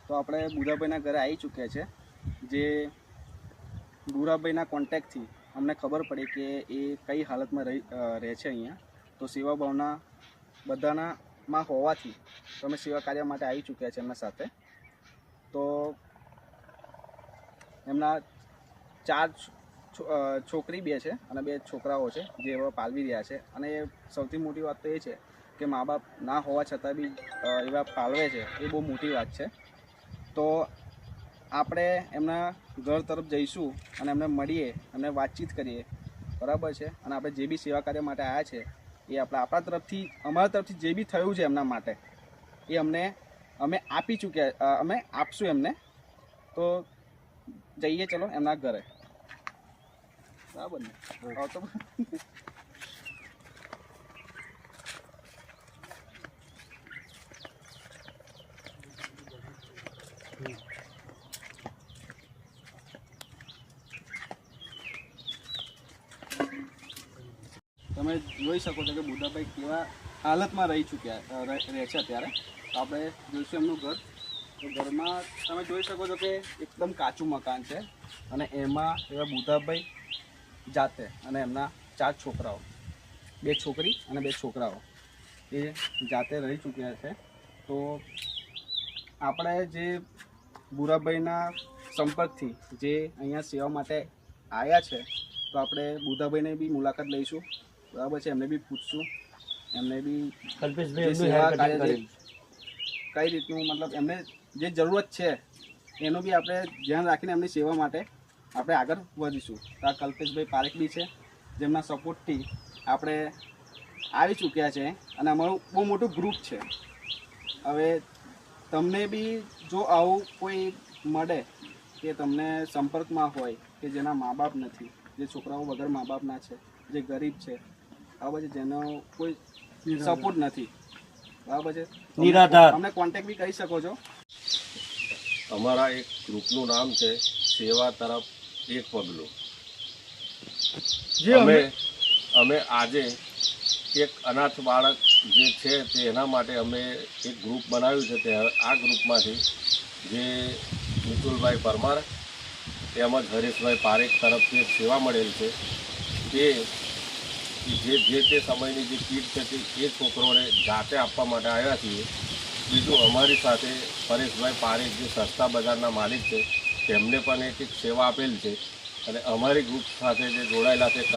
તો આપણે બુરાભાઈના ઘરે આવી ચૂક્યા છે। જે બુરાભાઈના કોન્ટેક્ટથી અમને ખબર પડી કે એ કઈ હાલતમાં રહે છે અહીંયા। તો સેવા ભાવના બધાનામાં હોવાથી તો અમે સેવા કાર્ય માટે આવી ચૂક્યા છે એમના સાથે। તો એમના 4 છોકરી 2 છે અને 2 છોકરાઓ છે જે એવા પાલવી રહ્યા છે। અને સૌથી મોટી વાત તો એ છે કે મા બાપ ના હોવા છતાં બી એવા પાલવે છે, એ બહુ મોટી વાત છે। તો આપણે એમના ઘર તરફ જઈશું અને એમને મળીએ, એમને વાતચીત કરીએ, બરાબર છે। અને આપણે જે બી સેવા કાર્ય માટે આવ્યા છે એ આપણા તરફથી, અમારા તરફથી જે બી થયું છે એમના માટે એ અમે આપી ચૂક્યા, અમે આપશું એમને। તો જઈએ ચલો એમના ઘરે, બરાબર ને? તો તમે જોઈ શકો છો કે બુધાભાઈ કેવા હાલતમાં રહે છે અત્યારે। તો આપણે જોઈશું એમનું ઘર। તો ઘરમાં તમે જોઈ શકો છો કે એકદમ કાચું મકાન છે અને એમાં એવા બુધાભાઈ જાતે અને એમના 4 છોકરાઓ, 2 છોકરી અને 2 છોકરાઓ એ જાતે રહી ચૂક્યા છે। તો આપણે જે બુરાભાઈના સંપર્કથી જે અહીંયા સેવા માટે આવ્યા છે, તો આપણે બુધાભાઈને બી મુલાકાત લઈશું, બરાબર છે? એમને બી પૂછશું, એમને બી કઈ રીતનું, મતલબ એમને જે જરૂરત છે એનું બી આપણે ધ્યાન રાખીને એમની સેવા માટે આપણે આગળ વધીશું। તો આ કલ્પેશભાઈ પારેખ બી છે, જેમના સપોર્ટથી આપણે આવી ચૂક્યા છે અને અમારું બહુ મોટું ગ્રુપ છે। હવે તમને બી જો આવું કોઈ મળે કે તમને સંપર્કમાં હોય કે જેના મા બાપ નથી, જે છોકરાઓ વગર મા બાપના છે, જે ગરીબ છે, બરાબર છે, જેનો કોઈ સપોર્ટ નથી, બરાબર છે, અમને કોન્ટેક્ટ બી કરી શકો છો। અમારા એક ગ્રુપનું નામ છે સેવા તરફ એક પગલું। અમે આજે એક અનાથ બાળક જે છે તે એના માટે અમે એક ગ્રુપ બનાવ્યું છે। તે આ ગ્રુપમાંથી જે મિતુલભાઈ પરમાર તેમજ હરેશભાઈ પારેખ તરફથી એક સેવા મળેલ છે, તે જે તે સમયની જે કીટ છે તે એ છોકરોને જાતે આપવા માટે આવ્યા છીએ। બીજું અમારી સાથે પરેશભાઈ પારેખ જે સસ્તા બજારના માલિક છે, તેમને પણ એક સેવા આપેલ છે। અને અમારી ગ્રુપ સાથે જે જોડાયેલા છે